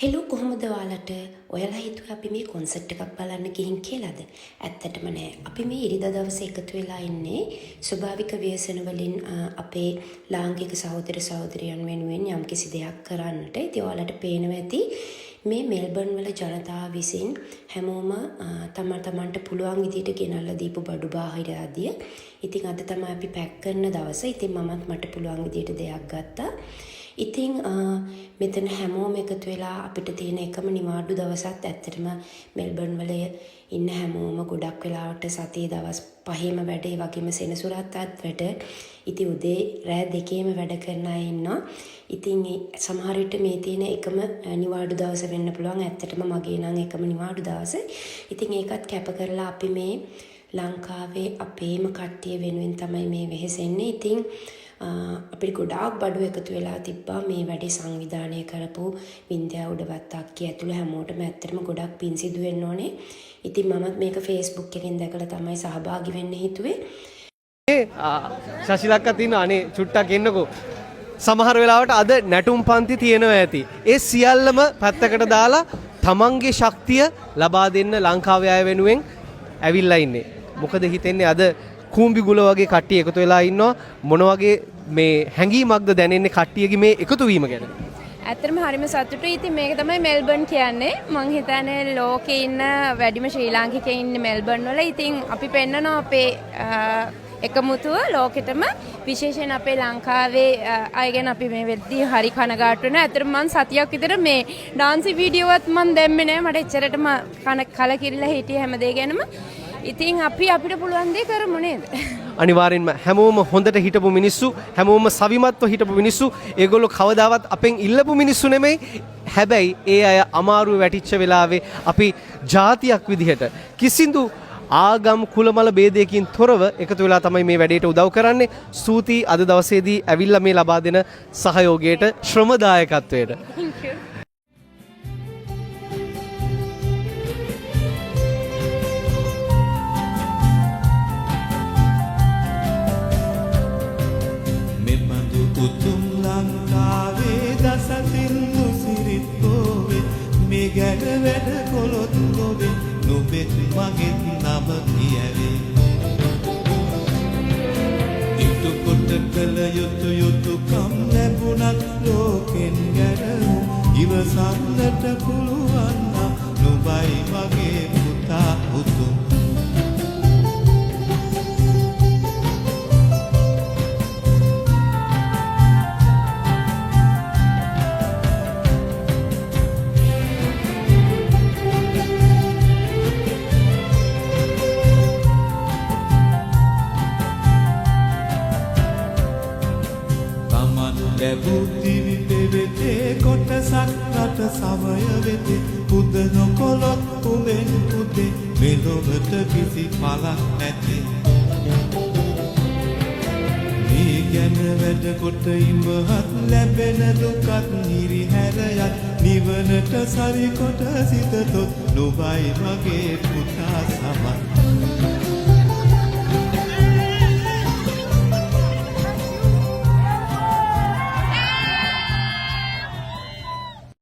Hello කොහොමද ඔයාලට ඔයාලා හිතුවේ අපි මේ කොන්සර්ට් එකක් බලන්න ගිහින් කියලාද? ඇත්තටම නෑ. අපි මේ ඉරිදා දවසේ එකතු වෙලා ඉන්නේ ස්වභාවික ව්‍යසන වලින් අපේ ලාංකික සහෝදර සහෝදරියන් වෙනුවෙන් යම්කිසි දෙයක් කරන්නට. ඉතින් ඔයාලට පේනවා ඇති මේ මෙල්බර්න් වල ජනතාව විසින් හැමෝම තමන්ට පුළුවන් විදිහට ගෙනල්ලා දීපු බඩු බාහිර ආදිය. ඉතින් අද තමයි අපි පැක් කරන දවස. ඉතින් මට පුළුවන් විදිහට දෙයක් ගත්තා. ඉතින් මෙතන හැමෝම එකතු වෙලා අපිට තියෙන එකම නිවාඩු දවසත් ඇත්තටම මෙල්බර්න් වල ඉන්න හැමෝම ගොඩක් වෙලාවට සතියේ දවස් 5ෙම වැඩ, ඒ වගේම සෙනසුරාදාත් වැඩ. ඉතින් උදේ රෑ දෙකේම වැඩ කරන අය ඉන්නවා. ඉතින් සමහර විට මේ තියෙන එකම නිවාඩු දවස වෙන්න පුළුවන්. ඇත්තටම මගේ නම් එකම නිවාඩු දවස. ඉතින් ඒකත් කැප කරලා අපි මේ ලංකාවේ අපේම කට්ටිය වෙනුවෙන් තමයි මේ වෙහෙසෙන්නේ. ඉතින් අපිට ගොඩාක් බඩු එකතු වෙලා තිබ්බා මේ වැඩේ සංවිධානය කරපු වින්ද්‍යා උඩවත් අක්කිය ඇතුළු හැමෝටම ඇත්තටම ගොඩක් පින් සිදු වෙන්න ඕනේ. ඉතින් මමත් මේක Facebook එකෙන් දැකලා තමයි සහභාගී වෙන්න හිතුවේ. ශශිලක්ක තියෙන අනේ චුට්ටක් එන්නකෝ. සමහර වෙලාවට අද නැටුම් පන්ති තියෙනවා ඇති. ඒ සියල්ලම පැත්තකට දාලා තමන්ගේ ශක්තිය ලබා දෙන්න ලංකාවේ අය වෙනුවෙන් ඇවිල්ලා ඉන්නේ. මොකද හිතෙන්නේ අද කූඹි ගුල වගේ කට්ටිය එකතු වෙලා ඉන්නවා. මොන වගේ මේ හැඟීමක්ද දැනෙන්නේ කට්ටියගේ මේ එකතු වීම ගැන? ඇත්තටම හරිම සතුටුයි. ඉතින් මේක තමයි මෙල්බර්න් කියන්නේ. මං හිතන්නේ ලෝකේ ඉන්න වැඩිම ශ්‍රී ලාංකිකයෝ ඉන්නේ මෙල්බර්න් වල. ඉතින් අපි පෙන්නනවා අපේ එකමුතුව ලෝකෙටම, විශේෂයෙන් අපේ ලංකාවේ අය ගැන අපි මේ වෙද්දී හරි කනගාටු වෙනවා. ඇත්තටම මං සතියක් විතර මේ ඩාන්සි වීඩියෝවත් මං දැම්මේ නෑ. මට එච්චරටම කලකිරිලා හිටියේ හැමදේ ගැනම. ඉතින් අපිට පුළුවන් දේ කරමු නේද? අනිවාර්යෙන්ම හැමෝම හොඳට හිටපු මිනිස්සු, හැමෝම සවිමත්ව හිටපු මිනිස්සු. ඒගොල්ලෝ කවදාවත් අපෙන් ඉල්ලපු මිනිස්සු නෙමෙයි. හැබැයි ඒ අය අමාරුවේ වැටිච්ච වෙලාවේ අපි ජාතියක් විදිහට කිසිදු ආගම් කුලමල ભેදයකින් තොරව එකතු වෙලා තමයි මේ වැඩේට උදව් කරන්නේ. ස්තුතියි අද දවසේදී ඇවිල්ලා මේ ලබා දෙන සහයෝගයට, ශ්‍රමදායකත්වයට. Thank you. උතුම් ලංකාවේ දසතින් දුසිරිත් පොවේ මේ ගැන වැඩ කොළොත් නොවේ නොබෙත් මගෙත් නම කියවේ ඉතු කොට කළ යුතුයුතුකම් ලැබුණත් ලෝකෙන් ගැනවූ ඉවසන්නට පුළුවන් නම් නුඹයි මගේ පුතා උතුම් ලැබුදිවි පෙවෙතේ කොටසක් රට සමය වෙතේ පුද නොකොලොත් උඹෙන් පුදේ මෙලොවට කිසි පලක් නැතේ මේ ගැන වැඩ කොට ඉමහත් ලැබෙන දුකත් නිරිහැරයත් නිවනට සරි කොට සිතතොත් නුඹයි මගේ පුතා සමත්